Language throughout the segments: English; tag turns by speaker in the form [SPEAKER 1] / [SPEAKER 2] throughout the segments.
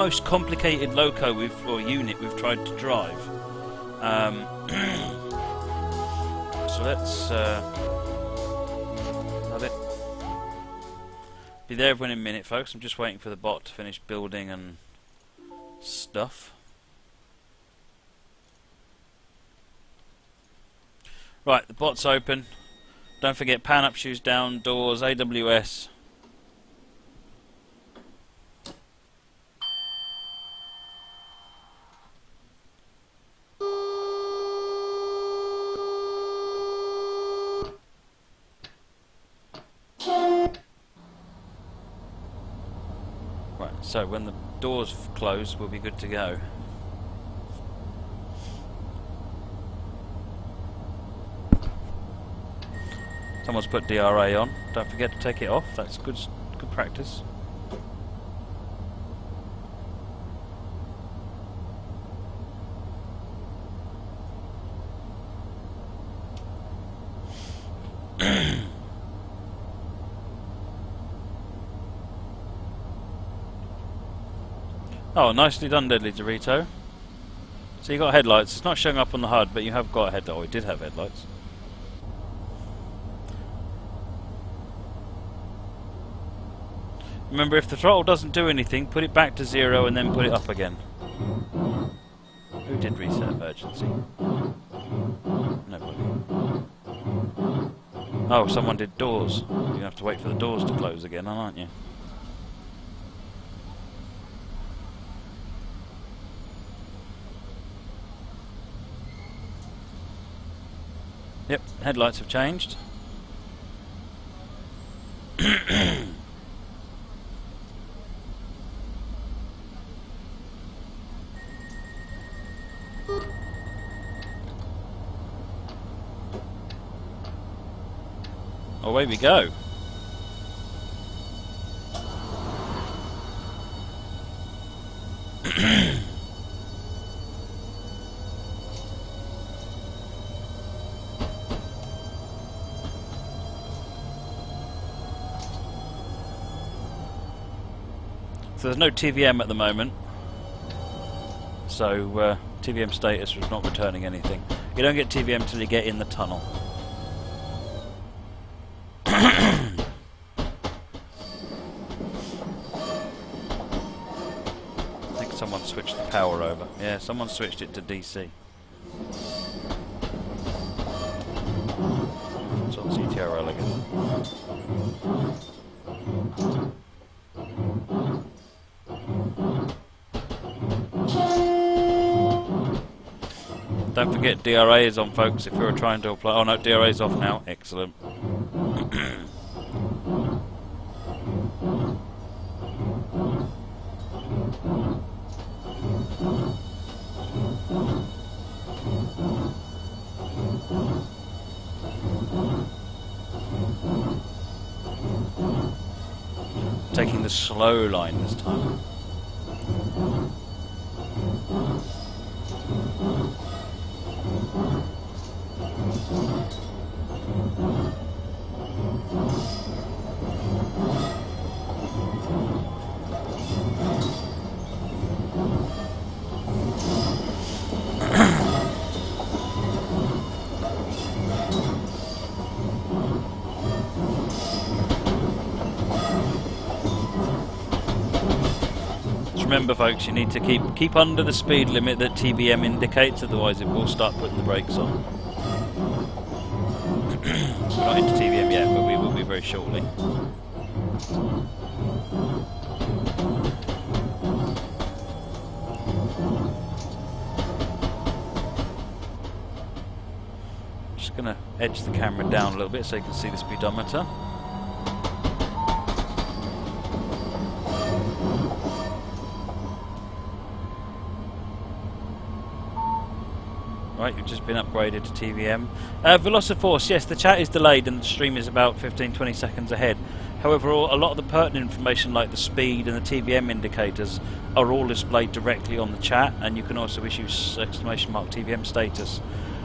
[SPEAKER 1] Most complicated loco or unit we've tried to drive. So let's have it. Be there in a minute, folks. I'm just waiting for the bot to finish building and stuff. Right, the bot's open. Don't forget pan up, shoes down, doors, AWS. Right, so when the doors close, we'll be good to go. Someone's put DRA on. Don't forget to take it off. That's good practice. Oh, nicely done, Deadly Dorito. So you got headlights. It's not showing up on the HUD, but you have got headlights. Oh, it did have headlights. Remember, if the throttle doesn't do anything, put it back to 0 and then put it up again. Who did reset emergency? Nobody. Oh, someone did doors. You have to wait for the doors to close again, aren't you? Yep, headlights have changed. Away we go. So there's no TVM at the moment. So TVM status was not returning anything. You don't get TVM till you get in the tunnel. I think someone switched the power over. Yeah, someone switched it to DC. It's on CTRL again. Don't forget DRA is on, folks, if you're trying to apply. Oh no, DRA is off now. Excellent. Taking the slow line this time. Remember, folks, you need to keep under the speed limit that TVM indicates, otherwise it will start putting the brakes on. We're not into TVM yet, but we will be very shortly. Just going to edge the camera down a little bit so you can see the speedometer. Right, you've just been upgraded to TVM. Velociforce, yes, the chat is delayed and the stream is about 15-20 seconds ahead. However, a lot of the pertinent information like the speed and the TVM indicators are all displayed directly on the chat, and you can also issue exclamation mark TVM status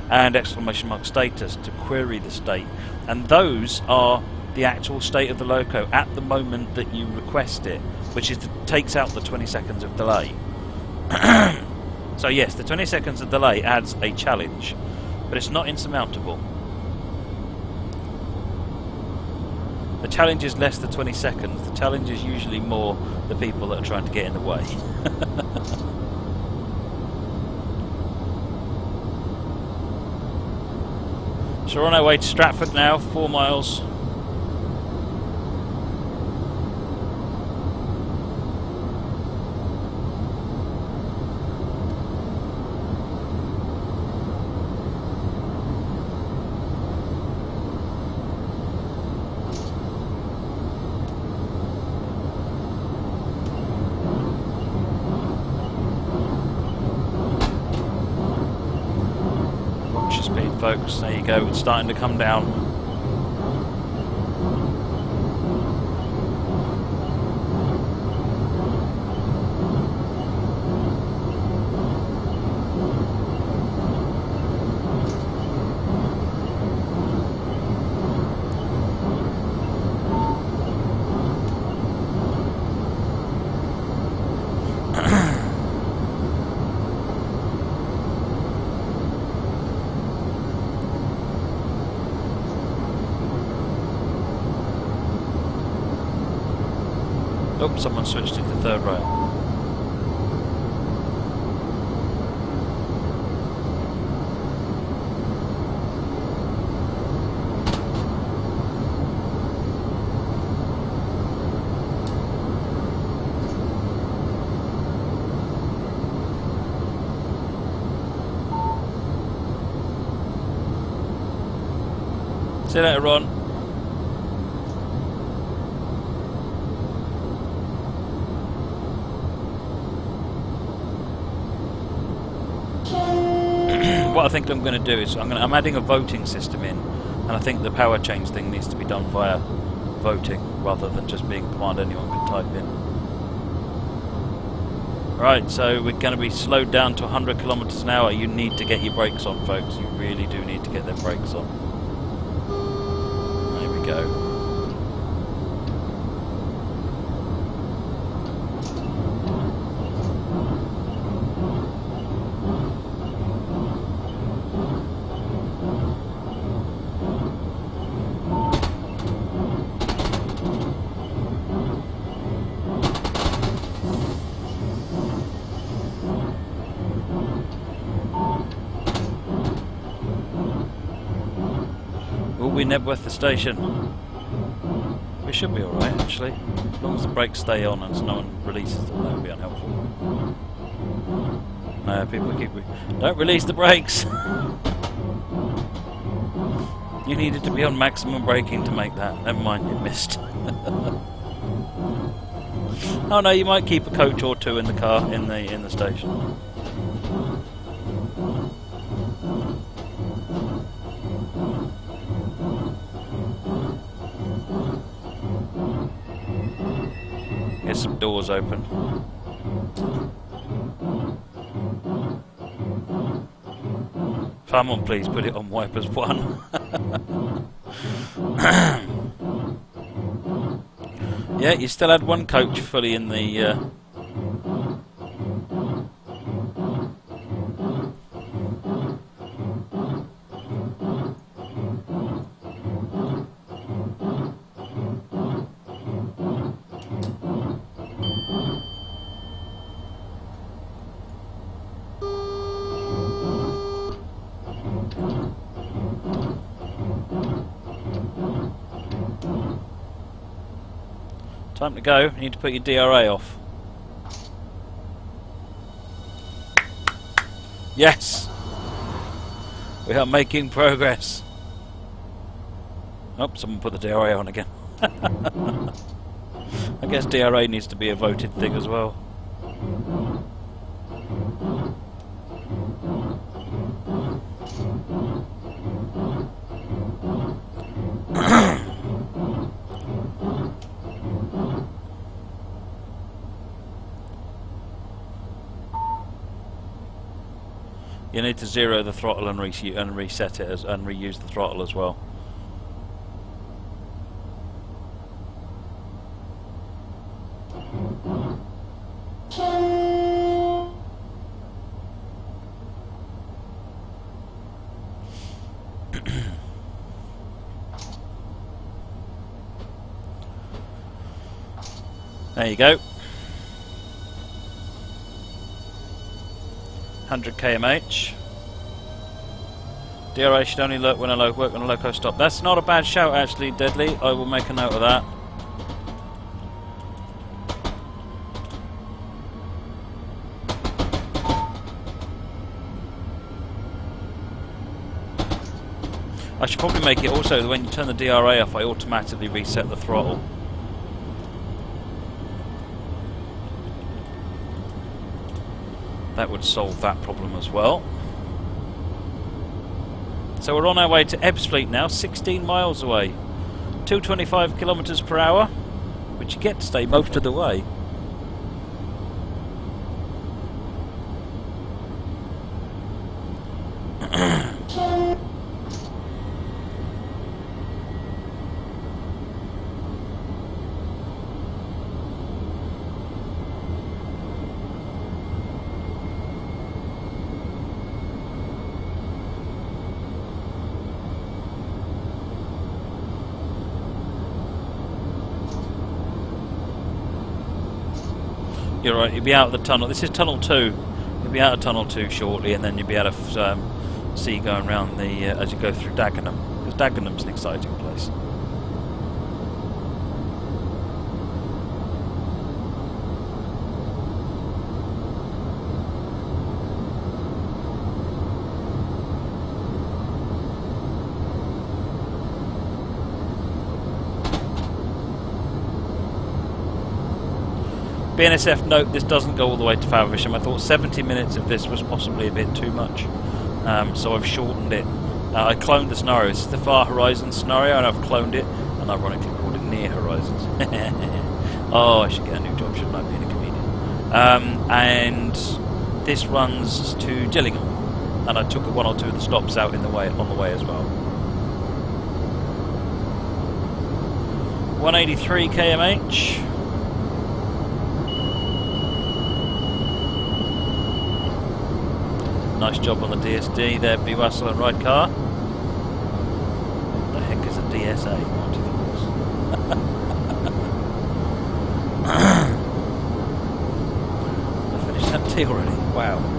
[SPEAKER 1] and exclamation mark status to query the state. And those are the actual state of the loco at the moment that you request it, which takes out the 20 seconds of delay. So yes, the 20 seconds of delay adds a challenge, but it's not insurmountable. The challenge is less than 20 seconds. The challenge is usually more the people that are trying to get in the way. So we're on our way to Stratford now, 4 miles. Folks, there you go, it's starting to come down. Oh, someone switched to the third rail. See you later, Ron. What I think I'm going to do is I'm adding a voting system in, and I think the power change thing needs to be done via voting rather than just being command anyone can type in. Right, so we're going to be slowed down to 100 kilometers an hour. You need to get your brakes on, folks. You really do need to get them brakes on. There we go. We Nebworth the station. We should be alright actually, as long as the brakes stay on and so no one releases them. That would be unhelpful. No, people keep... Don't release the brakes! You needed to be on maximum braking to make that. Never mind, you missed. Oh no, you might keep a coach or two in the car in the station. Get some doors open. Come on, please put it on wipers 1. Yeah, you still had one coach fully in the... Time to go. You need to put your DRA off. Yes! We are making progress. Oh, someone put the DRA on again. I guess DRA needs to be a voted thing as well. You need to zero the throttle and reset it and reuse the throttle as well. There you go. 100 kmh. DRA should only work when I work on a loco stop. That's not a bad shout actually, Deadly. I will make a note of that. I should probably make it also that when you turn the DRA off, I automatically reset the throttle. That would solve that problem as well. So we're on our way to Ebbsfleet now, 16 miles away. 225 kilometres per hour, which you get to stay most of the way. You're right, you'll be out of the tunnel. This is tunnel 2. You'll be out of tunnel 2 shortly, and then you'll be able to see going around the as you go through Dagenham. Because Dagenham's an exciting place. BNSF note, this doesn't go all the way to Faversham. I thought 70 minutes of this was possibly a bit too much, so I've shortened it. I cloned the scenario. This is the Far Horizon scenario, and I've cloned it, and ironically called it Near Horizons. Oh, I should get a new job, shouldn't I, being a comedian? And this runs to Gillingham, and I took one or two of the stops out on the way as well. 183 kmh. Nice job on the DSD there, B. Russell and Ride Car. What the heck is a DSA? What do you think it was? I finished that tea already. Wow.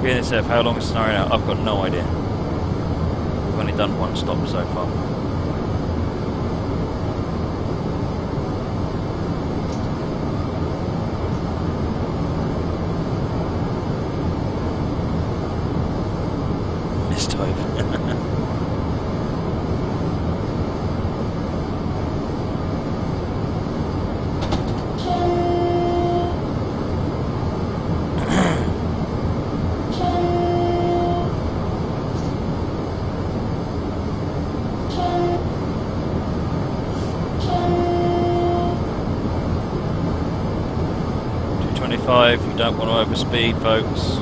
[SPEAKER 1] BNSF, how long is the scenario now? I've got no idea. We've only done one stop so far. Missed over. 25, you don't want to overspeed, folks.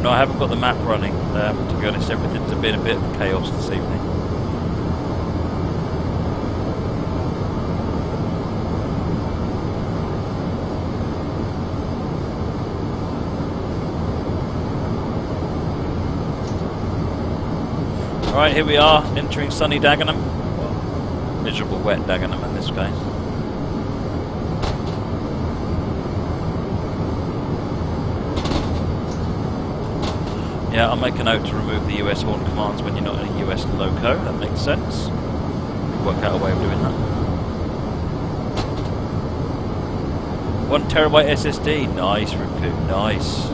[SPEAKER 1] No, I haven't got the map running, to be honest. Everything's been a bit of chaos this evening. Alright, here we are, entering sunny Dagenham. Well, miserable wet Dagenham in this case. Yeah, I'll make a note to remove the US horn commands when you're not in a US loco. That makes sense. Could work out a way of doing that. 1 terabyte SSD. Nice, Ripu. Nice.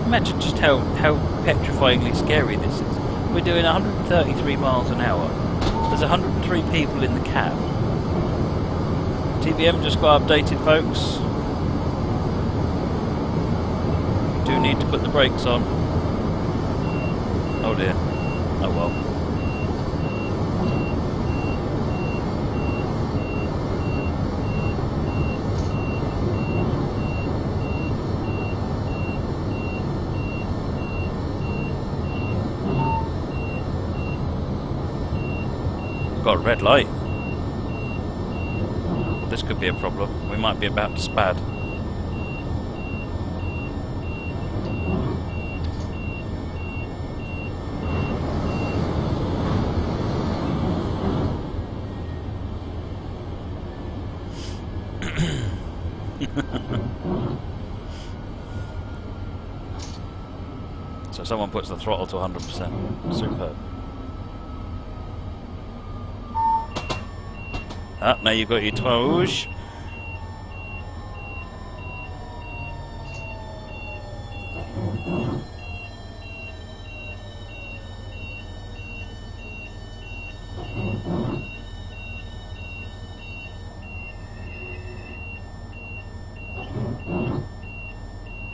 [SPEAKER 1] Imagine just how petrifyingly scary this is. We're doing 133 miles an hour. There's 103 people in the cab. TBM just got updated, folks. We do need to put the brakes on. Oh dear. Oh well. got a red light. This could be a problem. We might be about to spad. So someone puts the throttle to 100%. Superb. Ah, now you've got your toes.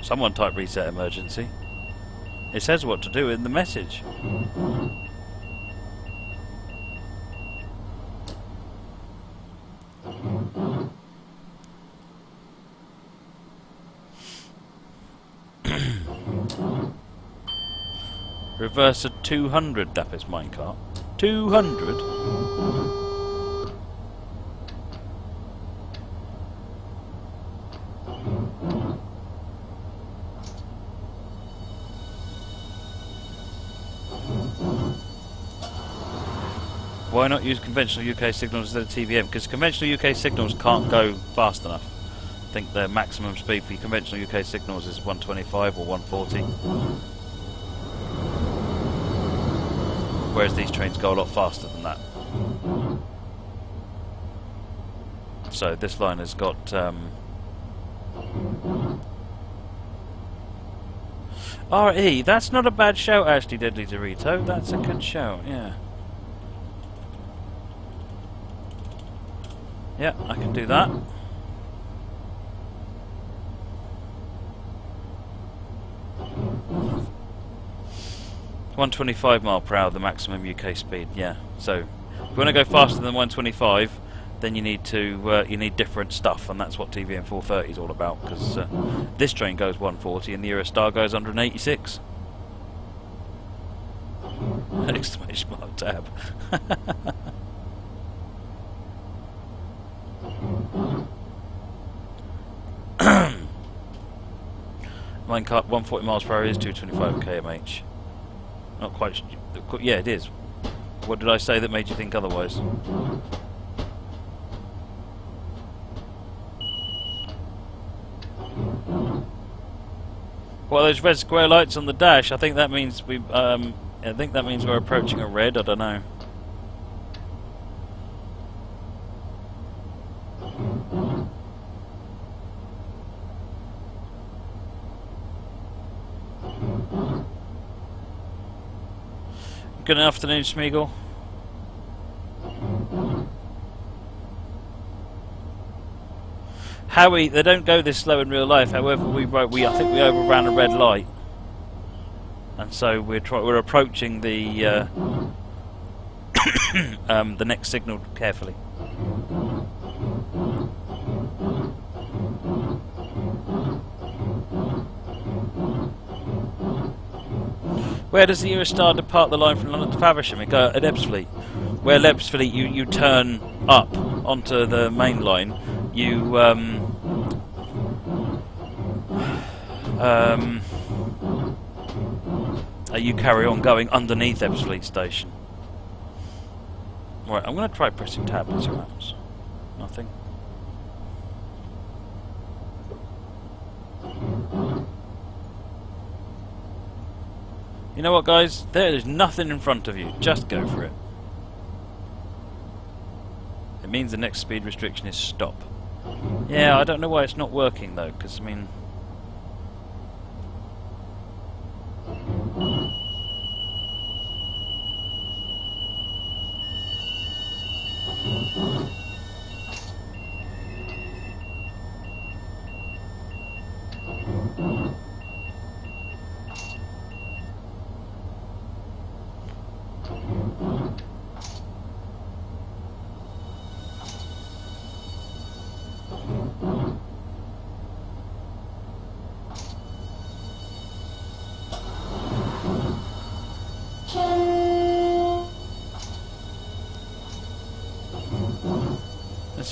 [SPEAKER 1] Someone type reset emergency. It says what to do in the message. Reverse at 200, Dappis minecart. 200? Why not use conventional UK signals instead of TVM? Because conventional UK signals can't go fast enough. I think the maximum speed for your conventional UK signals is 125 or 140. Whereas these trains go a lot faster than that. So this line has got... RE, that's not a bad shout actually, Deadly Dorito. That's a good shout, yeah. Yeah, I can do that. £125 mph, the maximum UK speed. Yeah. So, if you want to go faster than 125, then you need to you need different stuff, and that's what TVM 430 is all about. Because this train goes 140, and the Eurostar goes 186. Exclamation mark tab. Minecart 140 miles per hour is 225 kmh. Not quite. Yeah, it is. What did I say that made you think otherwise? Well, those red square lights on the dash. I think that means we. I think that means we're approaching a red. I don't know. Good afternoon, Smeagol. Howie, they don't go this slow in real life. However, I think we overran a red light, and so we're approaching the the next signal carefully. Where does the Eurostar depart the line from London to Faversham? It go at Ebbsfleet. Where Ebbsfleet, you turn up onto the main line. You you carry on going underneath Ebbsfleet station. Right, I'm going to try pressing tab and see what happens. Nothing. You know what, guys? There's nothing in front of you. Just go for it. It means the next speed restriction is stop. Yeah, I don't know why it's not working though, because I mean...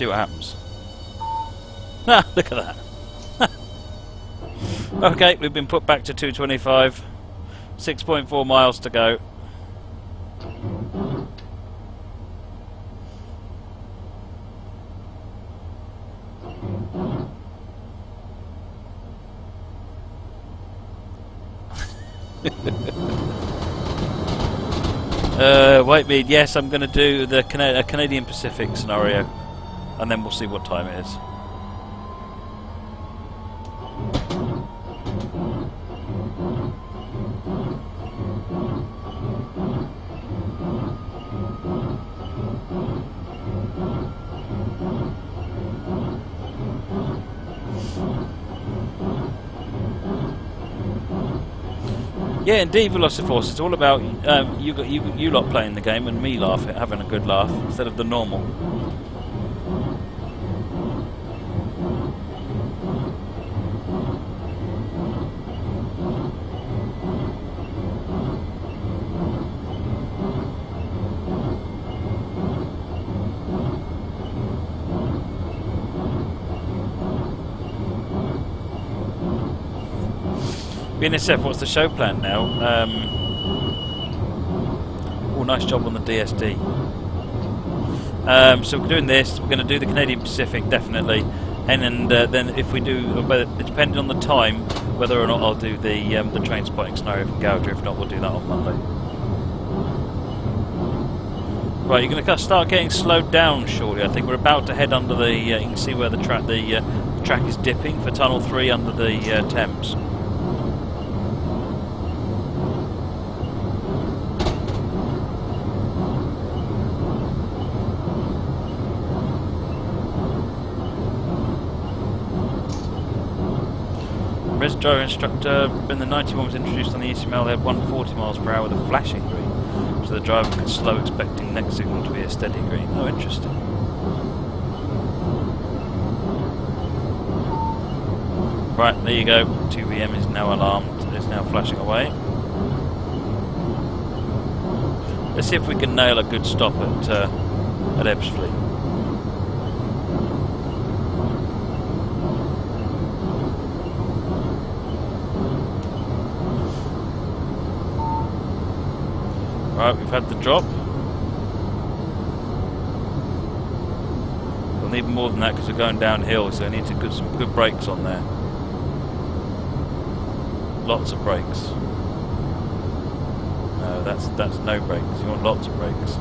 [SPEAKER 1] See what happens. Ah, look at that. Okay, we've been put back to 225. 6.4 miles to go. Whitemead, yes, I'm going to do the Canadian Pacific scenario, and then we'll see what time it is. Yeah, indeed, Velociforce. It's all about you lot playing the game and me having a good laugh instead of the normal. BNSF, what's the show plan now? Oh, nice job on the DSD. So we're doing this. We're going to do the Canadian Pacific, definitely, and then if we do, depending on the time, whether or not I'll do the train spotting scenario from Gouger. If not, we'll do that on Monday. Right, you're going to start getting slowed down shortly. I think we're about to head under the. You can see where the track is dipping for Tunnel 3 under the Thames. Res driver instructor, when the 91 was introduced on the ECML, they had 140 miles per hour with a flashing green, so the driver could slow, expecting next signal to be a steady green. Oh, interesting. Right, there you go. 2VM is now alarmed. It's now flashing away. Let's see if we can nail a good stop at Ebbsfleet. Right, we've had the drop. We'll need more than that because we're going downhill, so we need to put some good brakes on there. Lots of brakes. No, that's no brakes. You want lots of brakes.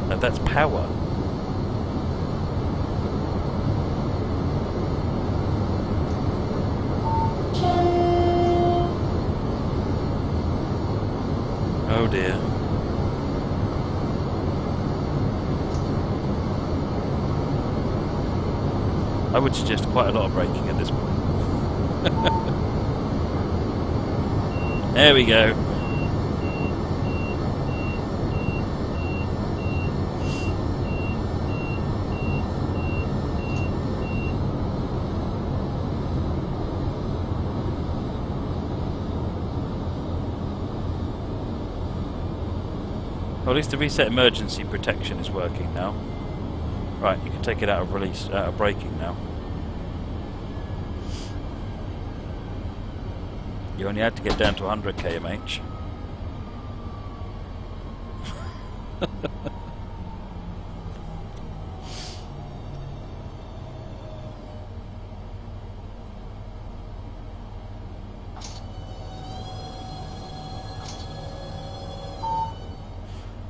[SPEAKER 1] No, that's power. Oh dear. I would suggest quite a lot of braking at this point. There we go. Well, at least the reset emergency protection is working now. Right, you can take it out of release, out of braking now. You only had to get down to 100 kmh.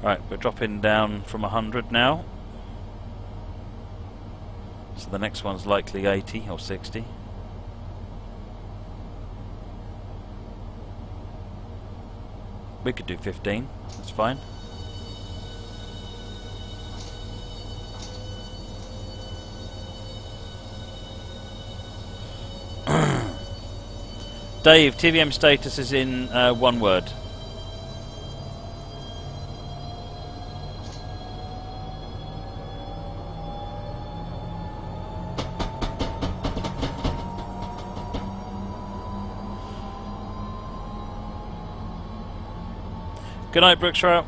[SPEAKER 1] Right, we're dropping down from 100 now. So the next one's likely 80 or 60. We could do 15, that's fine. Dave, TVM status is in one word. Good night, Brooks Trout.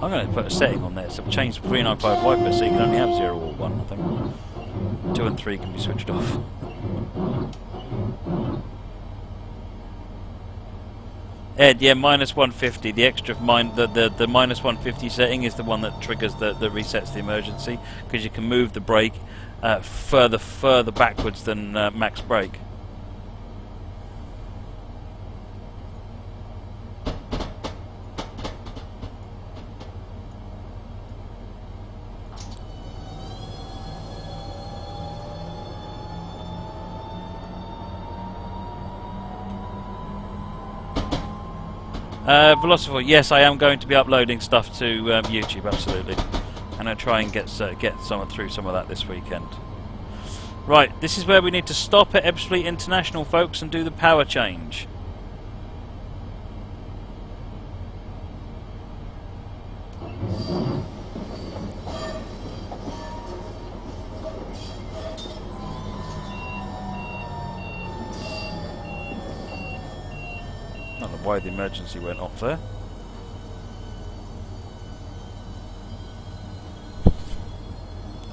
[SPEAKER 1] I'm going to put a setting on there, so change 395 wipers so you can only have 0 or 1, I think. 2 and 3 can be switched off. Ed, yeah, minus 150. The extra the minus 150 setting is the one that triggers that resets the emergency, because you can move the brake further backwards than max brake. Velocifor, yes, I am going to be uploading stuff to YouTube, absolutely. And I'll try and get someone through some of that this weekend. Right, this is where we need to stop at Ebbsfleet International, folks, and do the power change. I don't know why the emergency went off there.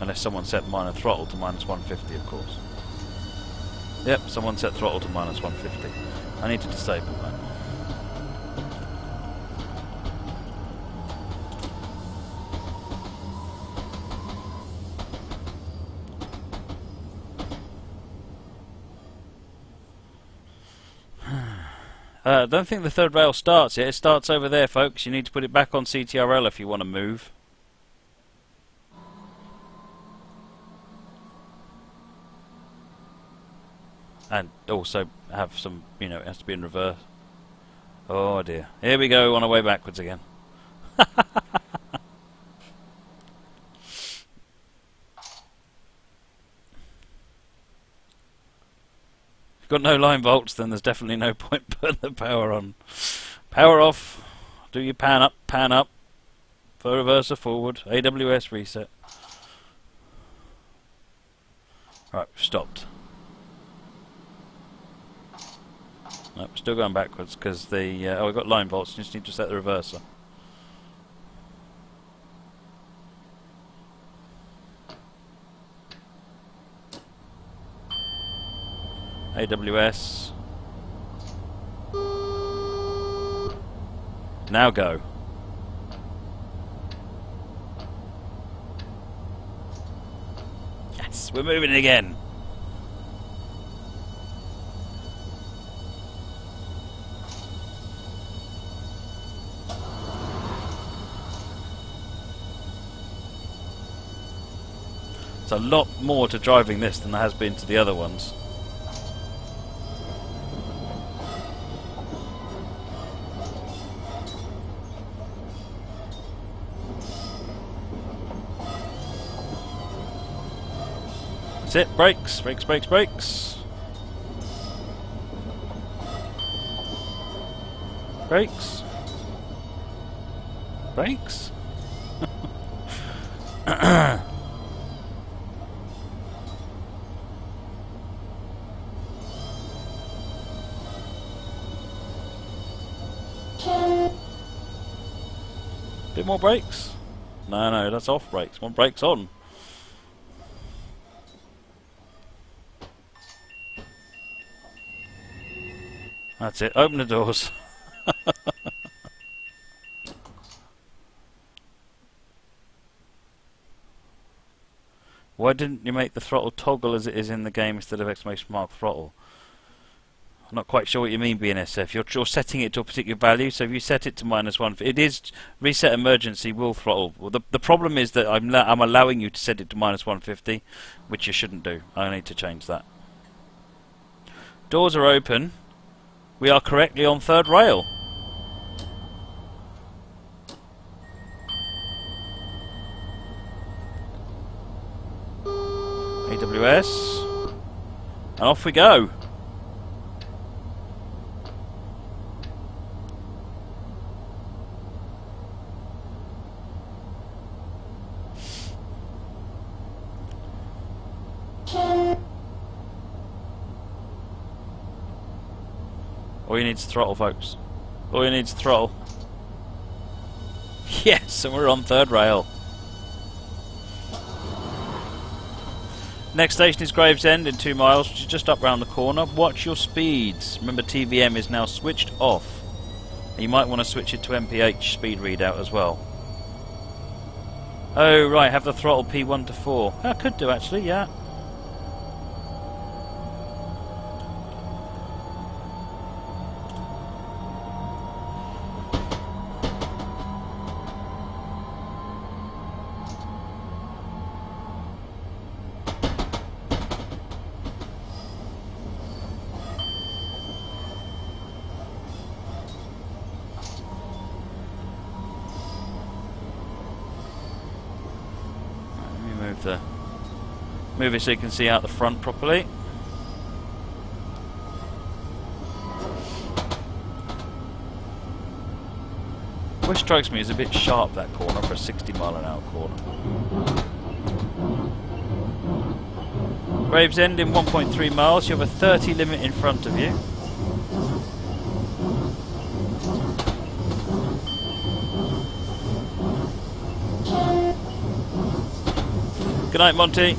[SPEAKER 1] Unless someone set minor throttle to minus 150, of course. Yep, someone set throttle to minus 150. I need to disable that. I don't think the third rail starts yet. It starts over there, folks. You need to put it back on CTRL if you want to move. And also have some, it has to be in reverse. Oh dear. Here we go, on our way backwards again. Got no line volts, then there's definitely no point putting the power on. Power off. Do your pan up, for reverser forward, AWS reset. Right, stopped. Nope, still going backwards because the we've got line volts. Just need to set the reverser. AWS. Now go. Yes, we're moving again. It's a lot more to driving this than there has been to the other ones. That's it, brakes, brakes, brakes, brakes. Brakes. Brakes. Bit more brakes? No, that's off brakes. One brake's on. That's it. Open the doors. Why didn't you make the throttle toggle as it is in the game instead of exclamation mark throttle? I'm not quite sure what you mean, BNSF. You're setting it to a particular value, so if you set it to -1, it is reset emergency will throttle. Well, the problem is that I'm allowing you to set it to -150, which you shouldn't do. I need to change that. Doors are open. We are correctly on third rail. AWS. And off we go. All you need is throttle, folks. All you need is throttle. Yes, and we're on third rail. Next station is Gravesend in 2 miles, which is just up round the corner. Watch your speeds. Remember, TVM is now switched off. And you might want to switch it to MPH speed readout as well. Oh, right, have the throttle P1 to 4. I could do, actually, yeah. Move it so you can see out the front properly. Which strikes me as a bit sharp, that corner, for a 60-mile-an-hour corner. Gravesend in 1.3 miles. You have a 30 limit in front of you. Good night, Monty.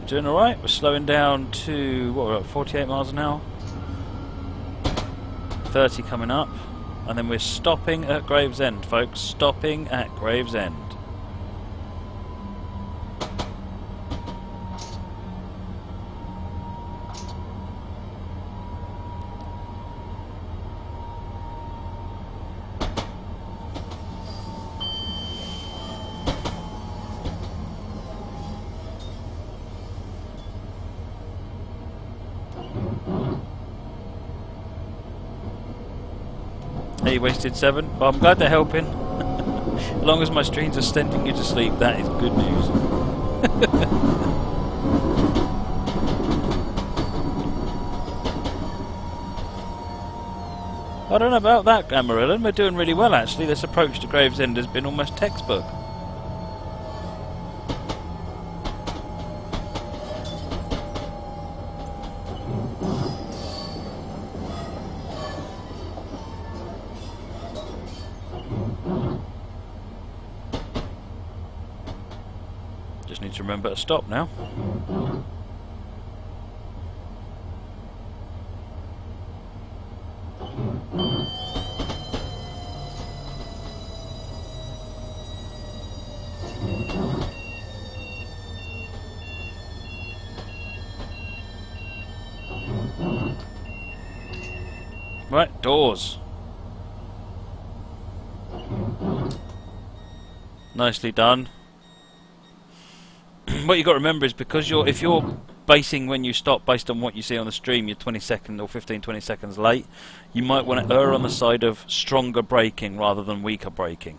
[SPEAKER 1] Doing alright, we're slowing down to, what, we're at 48 miles an hour? 30 coming up, and then we're stopping at Gravesend, folks, stopping at Gravesend. Hey, wasted 7. Well, I'm glad they're helping. As long as my streams are sending you to sleep, that is good news. I don't know about that, Amarillo. We're doing really well, actually. This approach to Gravesend has been almost textbook. Just need to remember to stop now. Right, doors. Nicely done. What you've got to remember is, because if you're basing when you stop based on what you see on the stream, you're 20 seconds or 15-20 seconds late, you might want to err on the side of stronger braking rather than weaker braking.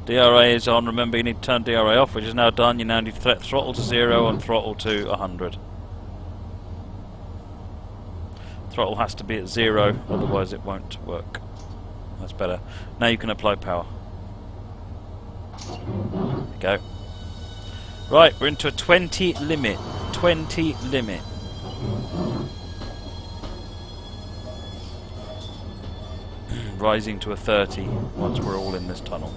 [SPEAKER 1] DRA is on. Remember, you need to turn DRA off, which is now done. You now need to throttle to 0 and throttle to 100. Throttle has to be at 0, otherwise it won't work. That's better. Now you can apply power. There you go. Right, we're into a 20 limit. 20 limit. Rising to a 30 once we're all in this tunnel.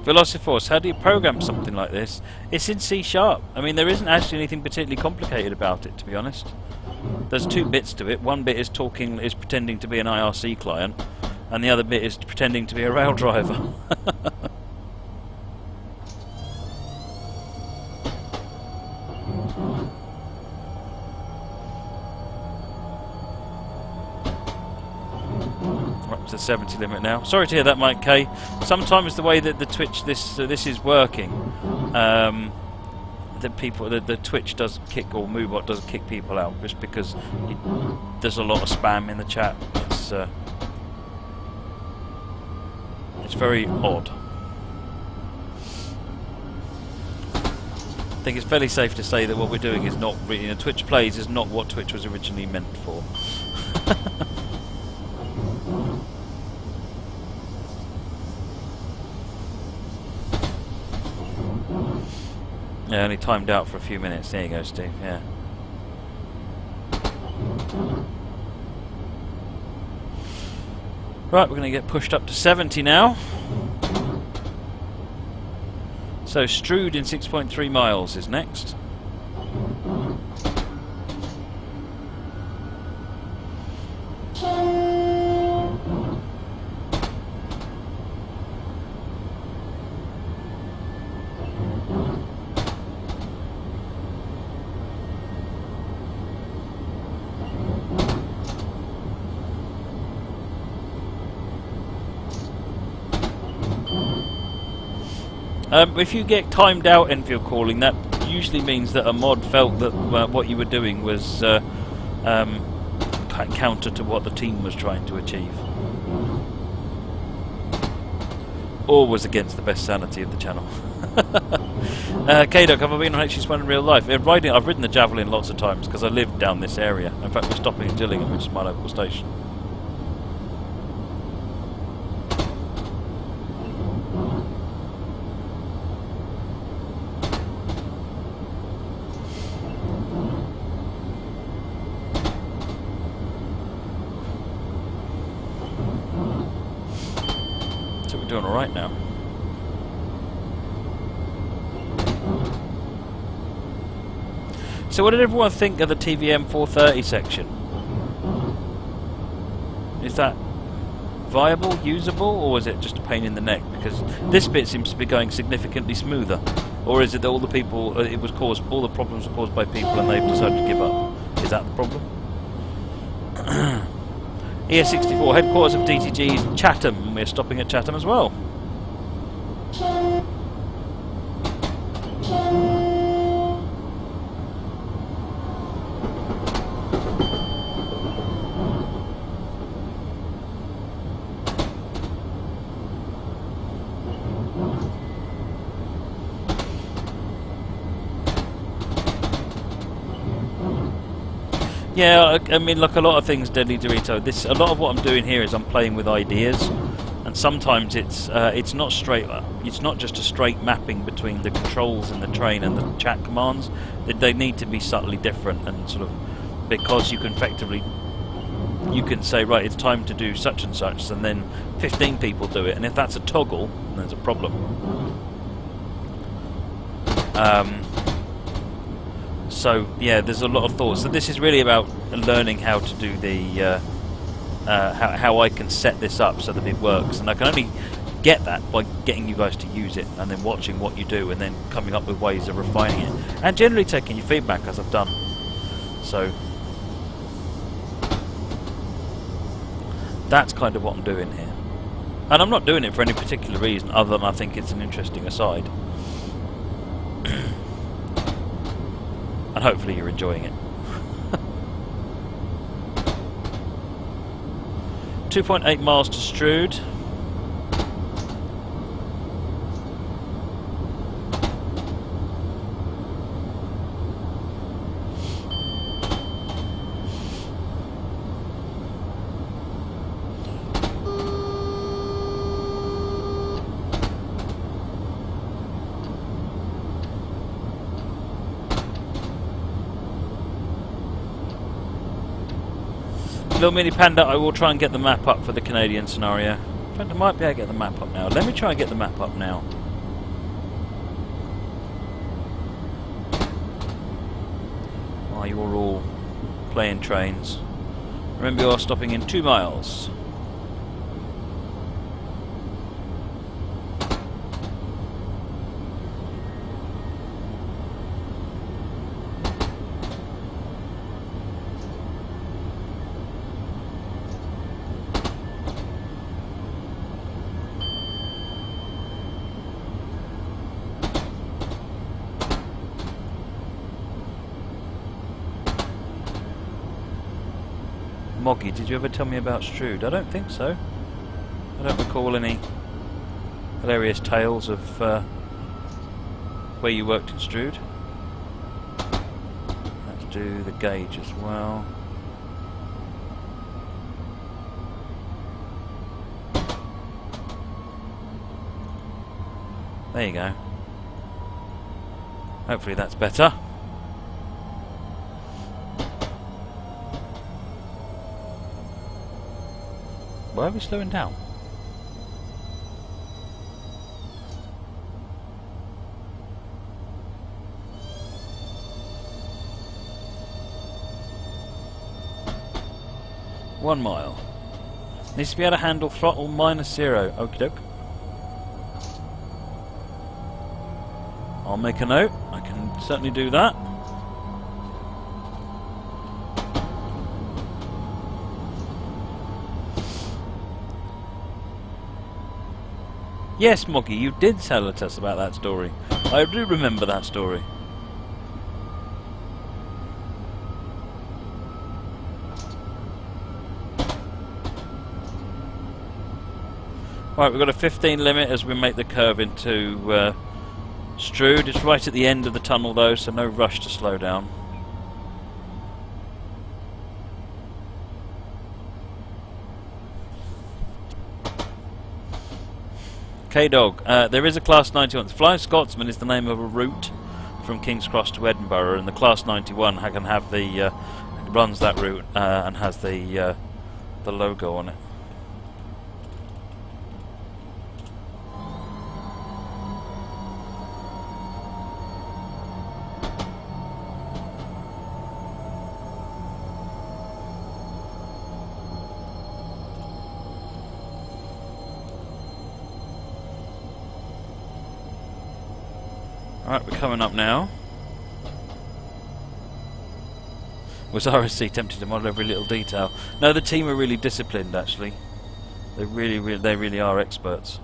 [SPEAKER 1] Velociforce, how do you program something like this? It's in C#. I mean, there isn't actually anything particularly complicated about it, to be honest. There's two bits to it. One bit is pretending to be an IRC client, and the other bit is pretending to be a rail driver. Up to the 70 limit now. Sorry to hear that, Mike K. Sometimes the way that the Twitch this is working, the Twitch does kick, or Moobot does kick people out just because there's a lot of spam in the chat. It's very odd. I think it's fairly safe to say that what we're doing is not really, Twitch Plays is not what Twitch was originally meant for. Yeah, only timed out for a few minutes. There you go, Steve. Yeah. Right, we're going to get pushed up to 70 now. So Strood in 6.3 miles is next. If you get timed out Enfield calling, that usually means that a mod felt that what you were doing was counter to what the team was trying to achieve, or was against the best sanity of the channel. K-Duck, have I been on HG1 in real life? I've ridden the Javelin lots of times because I live down this area. In fact, we're stopping at Dillingham, which is my local station. Doing all right now. So what did everyone think of the TVM 430 section? Is that viable, usable, or is it just a pain in the neck? Because this bit seems to be going significantly smoother. Or is it that all the people, all the problems were caused by people and they've decided to give up? Is that the problem? ES64, headquarters of DTG is Chatham, and we're stopping at Chatham as well. Yeah, I mean, like a lot of things, Deadly Dorito. A lot of what I'm doing here is I'm playing with ideas, and sometimes it's not straight. It's not just a straight mapping between the controls in the train and the chat commands. They need to be subtly different, and sort of because you can say, right, it's time to do such and such, and then 15 people do it, and if that's a toggle, then there's a problem. So yeah, there's a lot of thoughts. So this is really about learning how to do the how I can set this up so that it works, and I can only get that by getting you guys to use it and then watching what you do and then coming up with ways of refining it and generally taking your feedback as I've done. So that's kind of what I'm doing here, and I'm not doing it for any particular reason other than I think it's an interesting aside. And hopefully you're enjoying it. 2.8 miles to Strood. Little Mini Panda, I will try and get the map up for the Canadian scenario. In fact, I might be able to get the map up now. Let me try and get the map up now. while you're all playing trains. Remember, you're stopping in 2 miles. Moggy, did you ever tell me about Strood? I don't think so. I don't recall any hilarious tales of where you worked in Strood. Let's do the gauge as well. There you go. Hopefully that's better. Why are we slowing down? One mile. Needs to be able to handle throttle -0. Okie doke. I'll make a note. I can certainly do that. Yes, Moggy, you did tell us about that story. I do remember that story. Right, we've got a 15 limit as we make the curve into Strood. It's right at the end of the tunnel though, so no rush to slow down. K-Dog, there is a Class 91. The Flying Scotsman is the name of a route from King's Cross to Edinburgh, and the Class 91 can have the runs that route and has the logo on it. Alright, we're coming up now. Was RSC tempted to model every little detail? No, the team are really disciplined actually. They really are experts.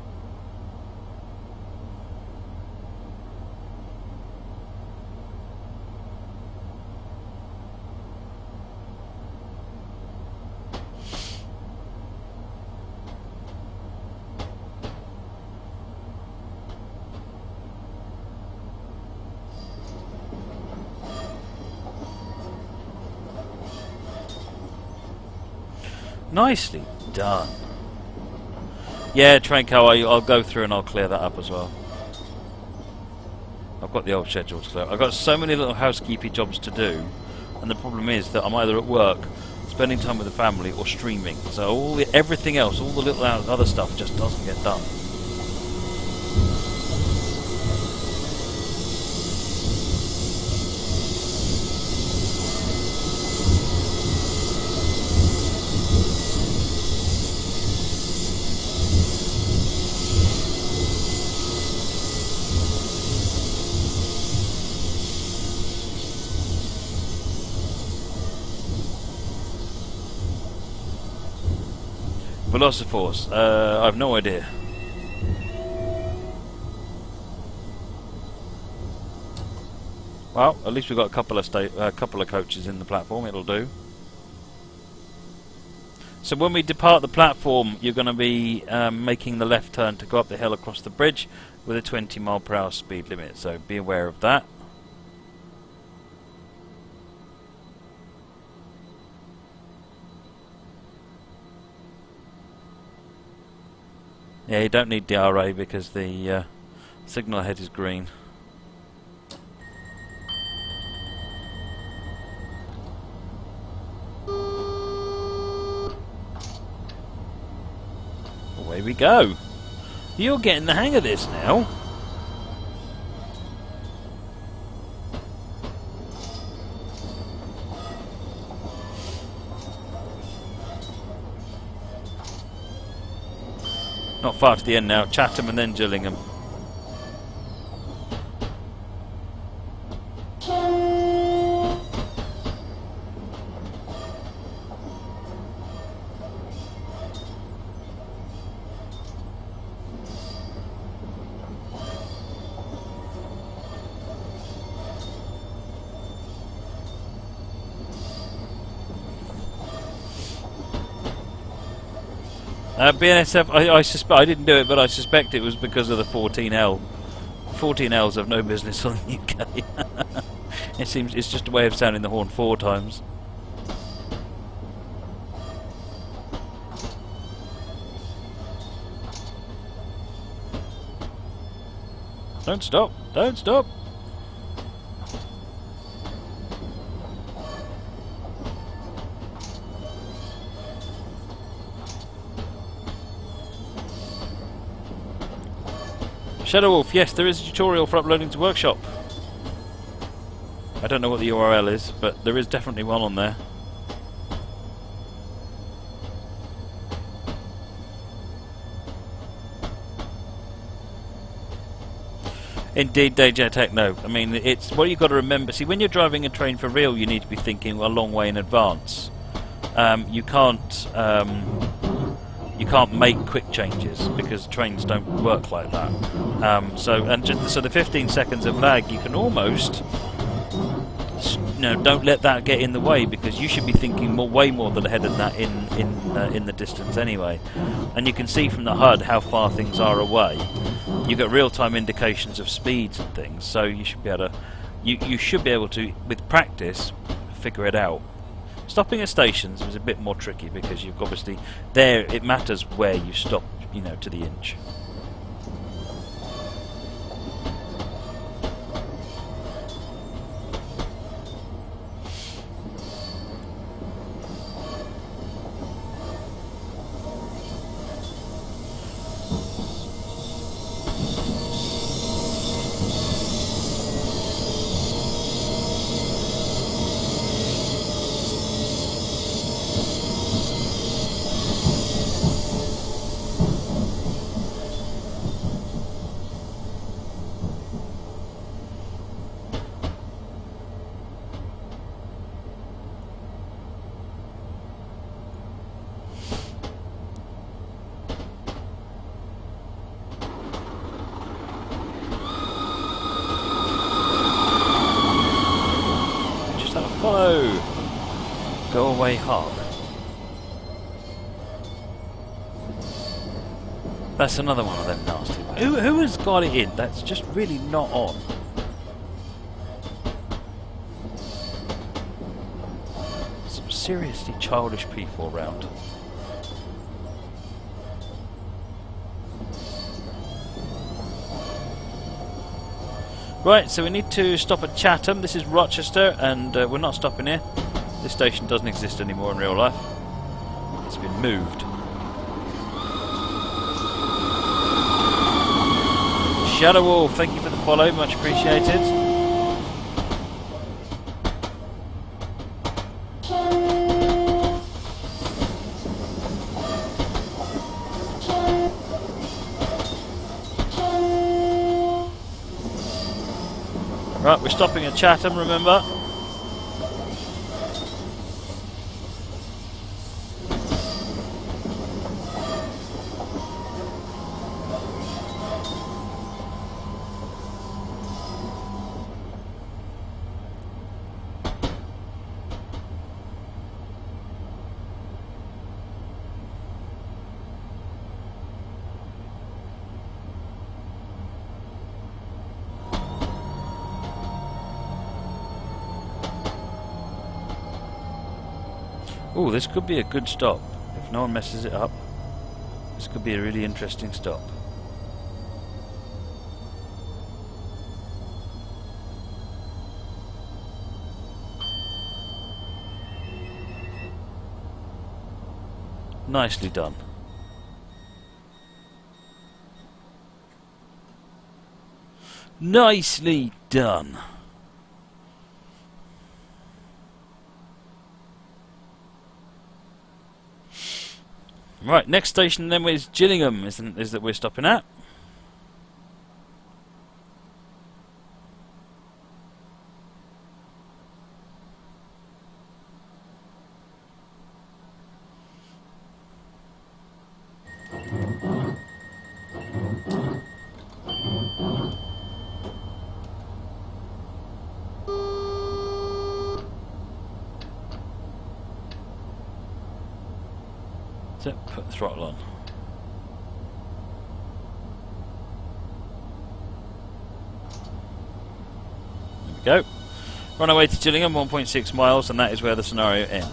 [SPEAKER 1] Nicely done. Yeah, Trainco, I'll go through and I'll clear that up as well. I've got the old schedule to clear. I've got so many little housekeeping jobs to do, and the problem is that I'm either at work, spending time with the family, or streaming. So everything else, all the little other stuff just doesn't get done. Velociforce, I've no idea. Well, at least we've got a couple of coaches in the platform. It'll do. So when we depart the platform, you're going to be making the left turn to go up the hill across the bridge with a 20 mph speed limit. So be aware of that. Yeah, you don't need DRA because the signal ahead is green. Away we go. You're getting the hang of this now. Not far to the end now. Chatham and then Gillingham. BNSF, I didn't do it, but I suspect it was because of the 14L. 14Ls have no business on the UK. It seems it's just a way of sounding the horn 4 times. Don't stop! Don't stop! Shadow Wolf, yes, there is a tutorial for uploading to Workshop. I don't know what the URL is, but there is definitely one on there. Indeed, DJ Techno. I mean, it's what you've got to remember. See, when you're driving a train for real, you need to be thinking a long way in advance. You can't make quick changes because trains don't work like that. So the 15 seconds of lag, you can almost, don't let that get in the way, because you should be thinking way more than ahead of that in the distance anyway. And you can see from the HUD how far things are away. You get real-time indications of speeds and things, so you should be able to, you should be able to, with practice, figure it out. Stopping at stations was a bit more tricky because you've obviously there it matters where you stop, to the inch. Follow! Go away, Hawk. That's another one of them nasty ones. Who has got it in? That's just really not on. Some seriously childish people around. Right, so we need to stop at Chatham. This is Rochester, and we're not stopping here. This station doesn't exist anymore in real life. It's been moved. Shadow Wolf, thank you for the follow, much appreciated. Right, we're stopping at Chatham, remember? Ooh, this could be a good stop. If no one messes it up, this could be a really interesting stop. Nicely done. Nicely done. Right, next station then is Gillingham, is that we're stopping at. So put the throttle on. There we go. We're on our way to Gillingham, 1.6 miles, and that is where the scenario ends.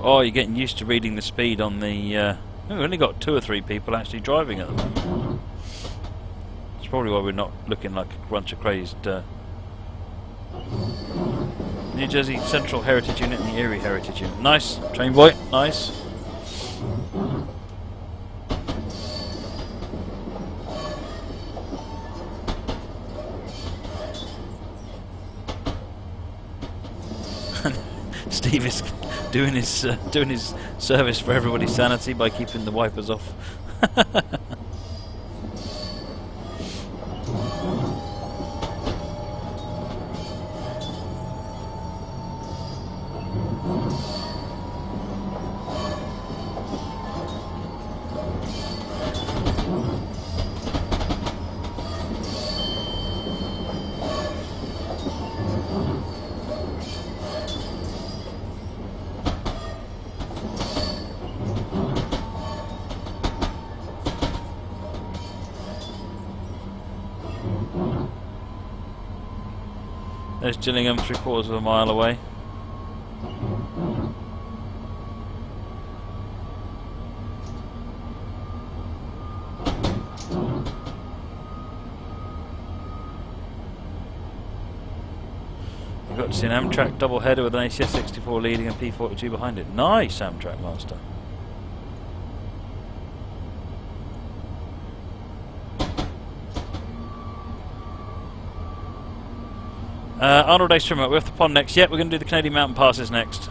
[SPEAKER 1] Oh, you're getting used to reading the speed on the... we've only got 2 or 3 people actually driving at the moment. That's probably why we're not looking like a bunch of crazed... New Jersey Central Heritage Unit and the Erie Heritage Unit. Nice, train boy, nice. Steve is doing his service for everybody's sanity by keeping the wipers off. There's Gillingham, 3/4 of a mile away. You've got to see an Amtrak double header with an ACS 64 leading and P42 behind it. Nice, Amtrak Master. Arnold A. Strimmer, we're off the pond next. Yep, we're going to do the Canadian Mountain Passes next.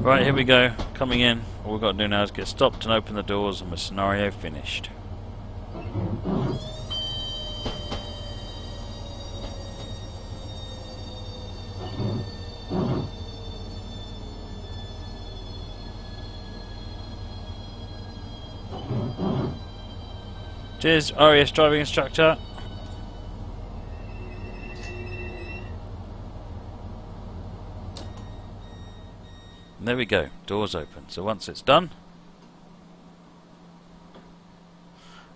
[SPEAKER 1] Right, here we go, coming in. All we've got to do now is get stopped and open the doors and we're scenario finished. Cheers, RES driving instructor. And there we go, doors open. So once it's done,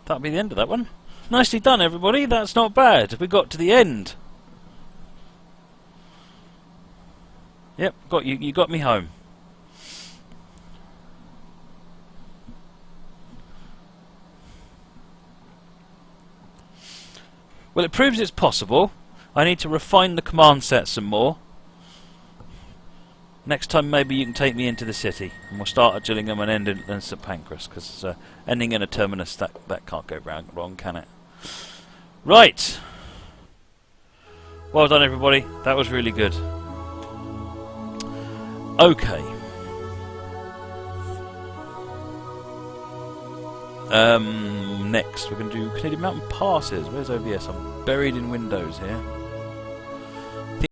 [SPEAKER 1] that'll be the end of that one. Nicely done, everybody. That's not bad. We got to the end. Yep, got you. You got me home. Well, it proves it's possible. I need to refine the command set some more. Next time maybe you can take me into the city and we'll start at Gillingham and end in St Pancras, because ending in a terminus, that can't go wrong, can it? Right. Well done, everybody. That was really good. Okay. Next, we're going to do Canadian Mountain Passes. Where's OBS? I'm buried in Windows here.